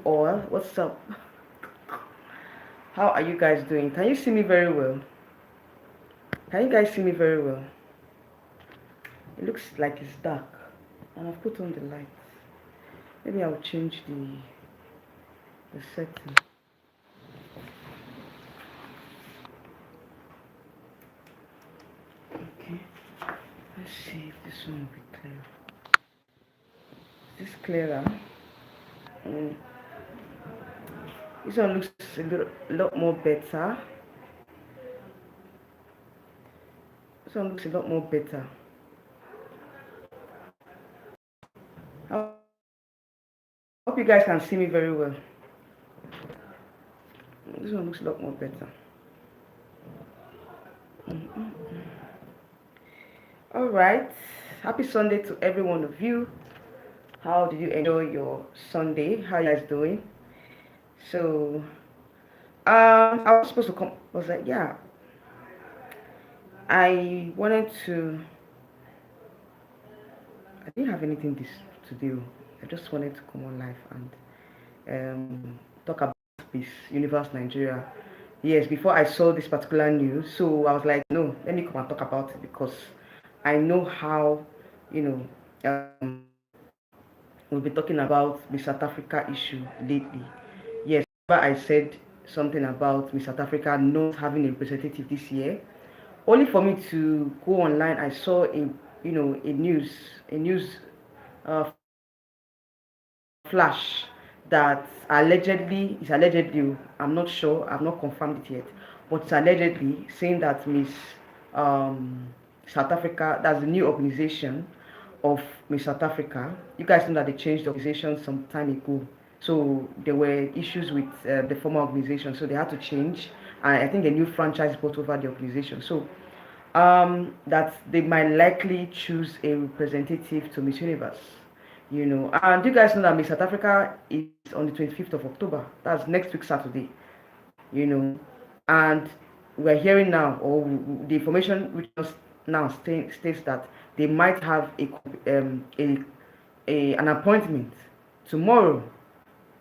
all. What's up? How are you guys doing? Can you see me very well? Can you guys see me very well? It looks like it's dark, and I've put on the lights. Maybe I'll change the setting. Okay. Let's see if this one will be clear. Is this clearer? Mm. This one looks a lot more better. This one looks a lot more better. I hope you guys can see me very well. This one looks a lot more better. All right. Happy Sunday to every one of you. How did you enjoy your Sunday? How you guys doing? So, I was supposed to come. I was like, yeah. I wanted to. I didn't have anything to do. I just wanted to come on live and talk about this Universe Nigeria. Yes, before I saw this particular news, so I was like, no, let me come and talk about it because I know how, you know, we've been talking about the South Africa issue lately. Yes, I said something about Miss South Africa not having a representative this year. Only for me to go online, I saw a news uh, flash that allegedly, I'm not sure, I've not confirmed it yet, but it's allegedly saying that Miss um, South Africa, that's the new organization of Miss South Africa. You guys know that they changed the organization some time ago. So there were issues with the former organization, so they had to change. And I think a new franchise bought over the organization. So that they might likely choose a representative to Miss Universe. And you guys know that Miss South Africa is on the 25th of October. That's next week Saturday. You know, and we're hearing now, or the information which now states that they might have an appointment tomorrow.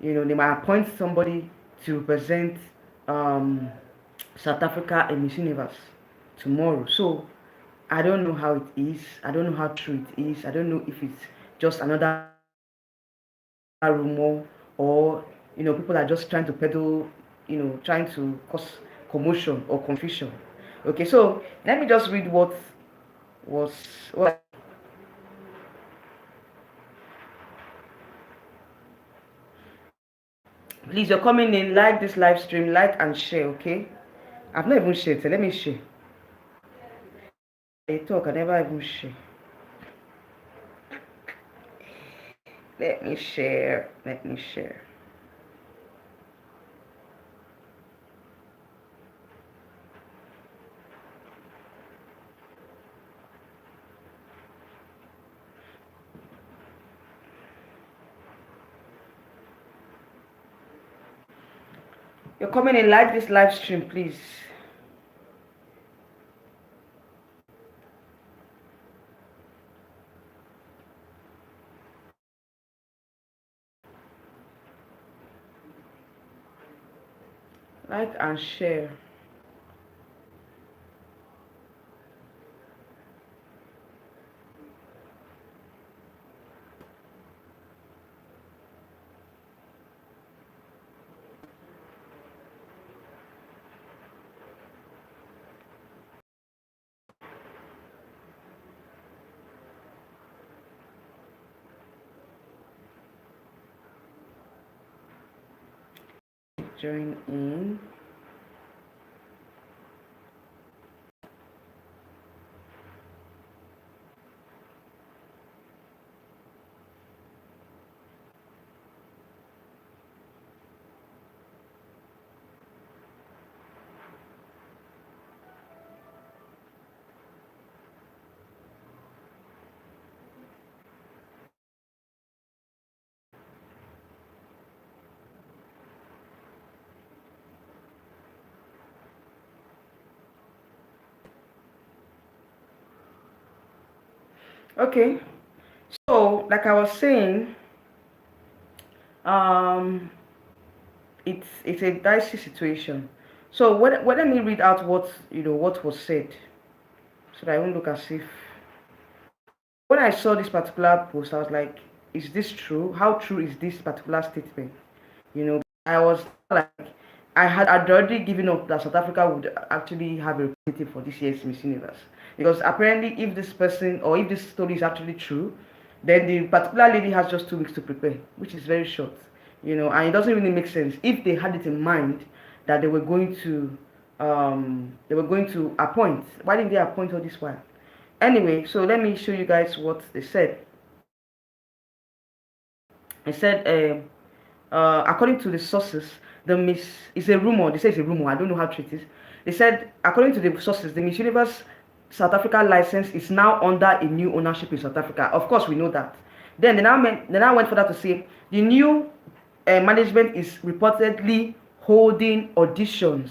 They might appoint somebody to represent um, South Africa and Miss Universe tomorrow. So I don't know how it is. I don't know how true it is. I don't know if it's just another rumor, or people are just trying to peddle, trying to cause commotion or confusion. Okay, so let me just read what. Please, you're coming in, like this live stream, like and share. Okay, I've not even shared, so let me share. I talk, I never even share. Let me share. You're coming in, like this live stream, please. Like and share. Join in. Okay, so like I was saying, it's a dicey situation. So let me read out what was said, so that I won't look as if. When I saw this particular post, I was like, is this true? How true is this particular statement? I was like, I'd already given up that South Africa would actually have a representative for this year's Miss Universe. Because apparently, if this person or if this story is actually true, then the particular lady has just 2 weeks to prepare, which is very short. And it doesn't really make sense if they had it in mind that they were going to appoint. Why didn't they appoint all this while? Anyway, so let me show you guys what they said. They said, according to the sources, the Miss is a rumor. They say it's a rumor. I don't know how true it is. They said, according to the sources, the Miss Universe South Africa license is now under a new ownership in South Africa. Of course, we know that. Then they now went further to say the new management is reportedly holding auditions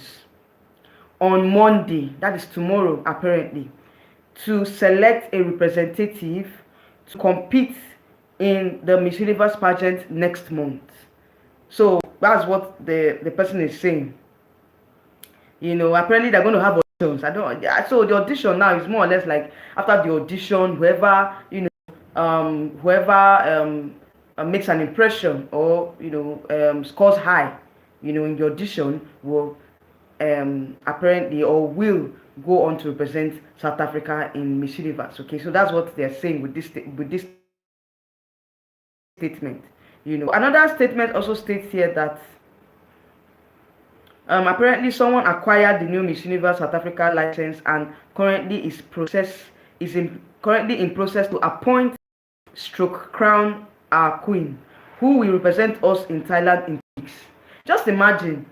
on Monday, that is tomorrow apparently, to select a representative to compete in the Miss Universe pageant next month. So that's what the person is saying. Apparently they're going to have auditions. So the audition now is more or less like after the audition, whoever makes an impression or scores high, in the audition will apparently or will go on to represent South Africa in Miss Universe. Okay, so that's what they're saying with this statement. Another statement also states here that apparently someone acquired the new Miss Universe South Africa license and currently currently in process to appoint stroke crown our queen, who will represent us in Thailand in 2 weeks. Just imagine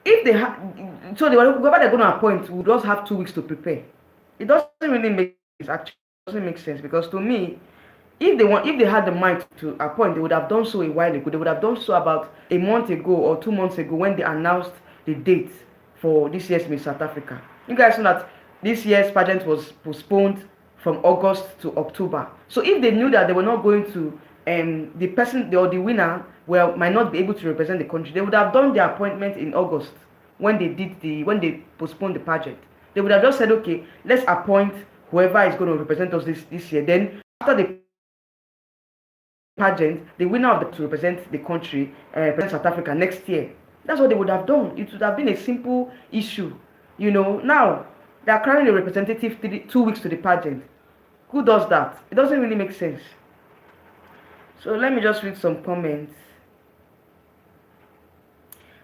if whoever they're going to appoint will just have 2 weeks to prepare. It doesn't really make sense. Actually, it doesn't make sense, because to me, if they had the mind to appoint, they would have done so a while ago. They would have done so about a month ago or 2 months ago when they announced the date for this year's Miss South Africa. You guys know that this year's pageant was postponed from August to October. So if they knew that they were not going to, the person or the winner might not be able to represent the country, they would have done the appointment in August when they postponed the pageant. They would have just said, okay, let's appoint whoever is going to represent us this year. Then after the pageant, the winner of to represent the country, represent South Africa next year. That's what they would have done. It would have been a simple issue. Now they are carrying a representative 2 weeks to the pageant. Who does that? It doesn't really make sense. So let me just read some comments.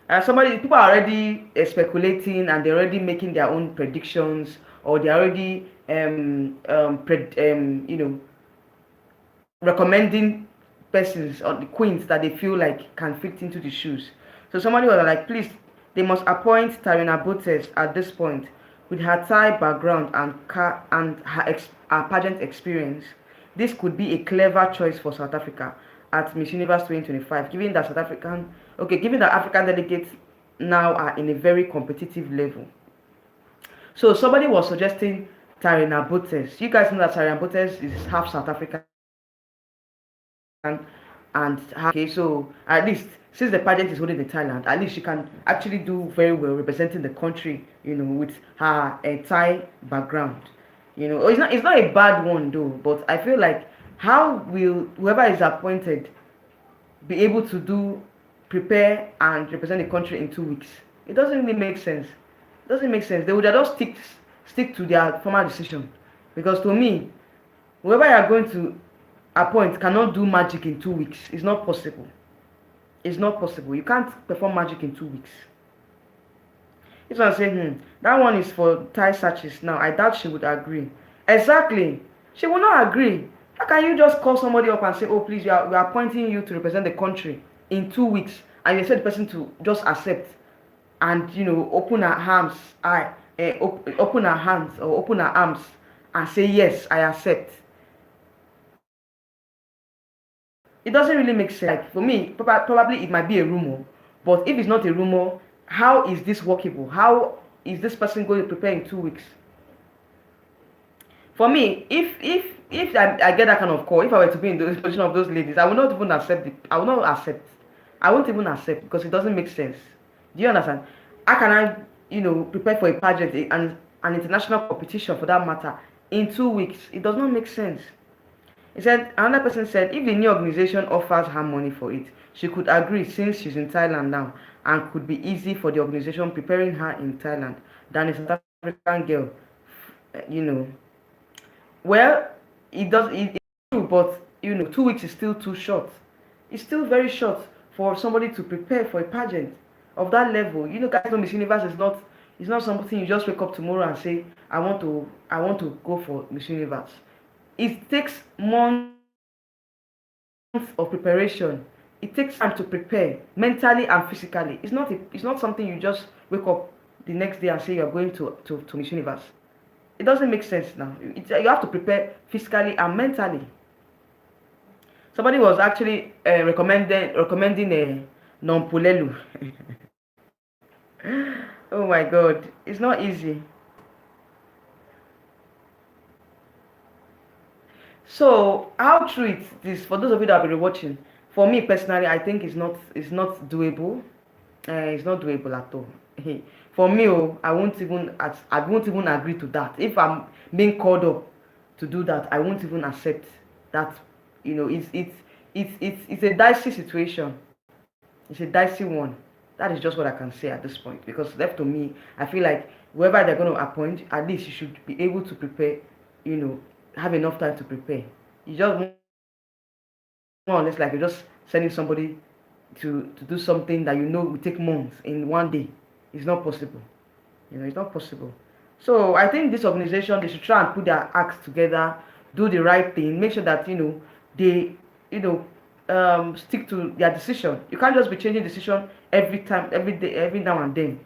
People are already speculating, and they're already making their own predictions, or they're already recommending persons or the queens that they feel like can fit into the shoes. So somebody was like, please, they must appoint Tarina Botes at this point, with her Thai background and her pageant experience. This could be a clever choice for South Africa at Miss Universe 2025, given that African delegates now are in a very competitive level. So somebody was suggesting Tarina Botes. You guys know that Tarina Botes is half South African, and so at least since the pageant is holding in Thailand, at least she can actually do very well representing the country, with her Thai background. It's not a bad one though, but I feel like, how will whoever is appointed be able to prepare and represent the country in 2 weeks? It doesn't really make sense. It doesn't make sense. They would have just stick to their former decision, because to me, whoever you are going to appoint cannot do magic in 2 weeks. It's not possible. It's not possible. You can't perform magic in 2 weeks. This one saying, that one is for Thai searches. Now, I doubt she would agree. Exactly. She will not agree. How can you just call somebody up and say, oh, please, we are appointing you to represent the country in 2 weeks, and you expect the person to just accept and, open her arms, open her hands or open her arms and say, yes, I accept. It doesn't really make sense. Like, for me, probably it might be a rumor, but if it's not a rumor, how is this workable? How is this person going to prepare in 2 weeks? For me, if I get that kind of call, if I were to be in the position of those ladies, I would not even accept it. I would not accept. I won't even accept because it doesn't make sense. Do you understand? How can I, prepare for a pageant and an international competition for that matter in 2 weeks? It does not make sense. He said, another person said, if the new organization offers her money for it, she could agree since she's in Thailand now and could be easy for the organization preparing her in Thailand than a South African girl. You know, well, it's true, but 2 weeks is still too short. It's still very short for somebody to prepare for a pageant of that level. Guys, Miss Universe is not. It's not something you just wake up tomorrow and say, I want to go for Miss Universe. It takes months of preparation. It takes time to prepare mentally and physically. It's not something you just wake up the next day and say you're going to Miss Universe. It doesn't make sense now. You have to prepare physically and mentally. Somebody was actually recommending a non-pulelu. Oh my God, it's not easy. So how true it is for those of you that have been watching? For me personally, I think it's not doable. It's not doable at all. For me, I won't even agree to that. If I'm being called up to do that, I won't even accept that. It's a dicey situation. It's a dicey one. That is just what I can say at this point. Because left to me, I feel like whoever they're going to appoint, at least you should be able to prepare. Have enough time to prepare. You just more or less like you're just sending somebody to do something that will take months in one day. It's not possible. It's not possible. So I think this organization, they should try and put their acts together, do the right thing, make sure that they stick to their decision. You can't just be changing decision every time, every day, every now and then.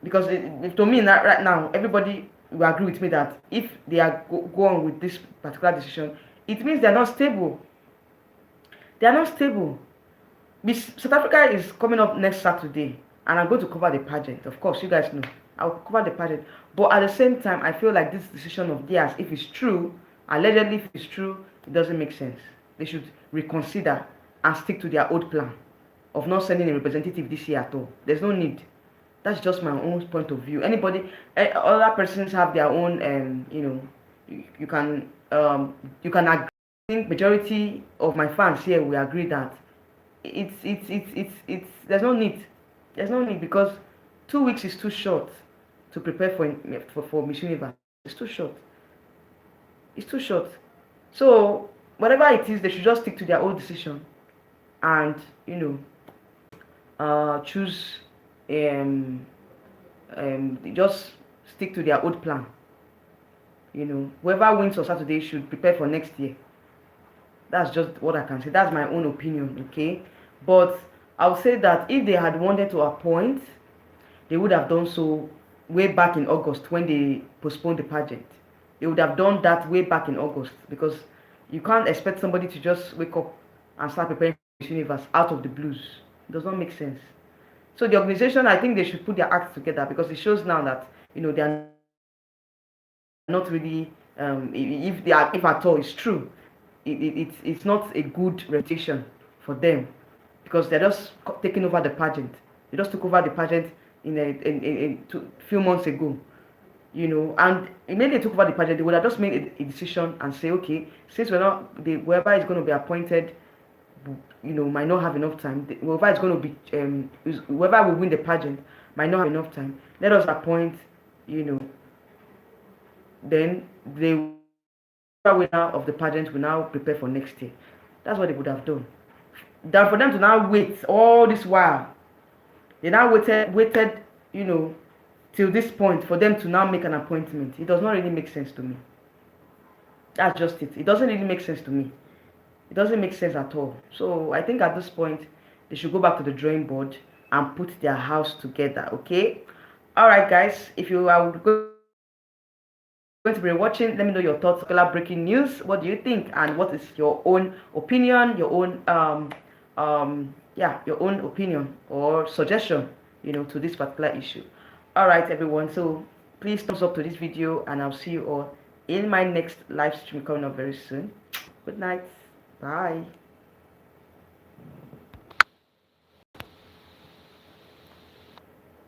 Because to me right now, everybody will agree with me that if they are go on with this particular decision, it means they are not stable. They are not stable. South Africa is coming up next Saturday, and I'm going to cover the pageant. Of course, you guys know I'll cover the pageant. But at the same time, I feel like this decision of theirs, if it's true, allegedly if it's true, it doesn't make sense. They should reconsider and stick to their old plan of not sending a representative this year at all. There's no need. That's just my own point of view. Other persons have their own. You can agree. I think majority of my fans here will agree that it's there's no need. There's no need because 2 weeks is too short to prepare for Miss Universe. It's too short. It's too short. So whatever it is, they should just stick to their own decision and choose just stick to their old plan. Whoever wins on Saturday should prepare for next year. That's just what I can say. That's my own opinion, okay? But I would say that if they had wanted to appoint, they would have done so way back in August when they postponed the pageant. They would have done that way back in August because you can't expect somebody to just wake up and start preparing for this universe out of the blues. It does not make sense. So the organization, I think they should put their acts together because it shows now that they are not really if at all it's true, it's not a good reputation for them because they're just taking over the pageant. They just took over the pageant in a few months ago, and immediately they took over the pageant, they would have just made a decision and say, okay, since whoever is going to be appointed, might not have enough time. Whoever is going to be, whoever will win the pageant might not have enough time. Let us appoint, then the winner of the pageant will now prepare for next year. That's what they would have done. Than for them to now wait all this while. They now waited, till this point for them to now make an appointment. It does not really make sense to me. That's just it. It doesn't really make sense to me. It doesn't make sense at all. So I think at this point, they should go back to the drawing board and put their house together, okay? Alright guys, if you are going to be watching, let me know your thoughts. Breaking news, what do you think? And what is your own opinion, your own your own opinion or suggestion, to this particular issue. Alright everyone, so please thumbs up to this video and I'll see you all in my next live stream coming up very soon. Good night. Bye.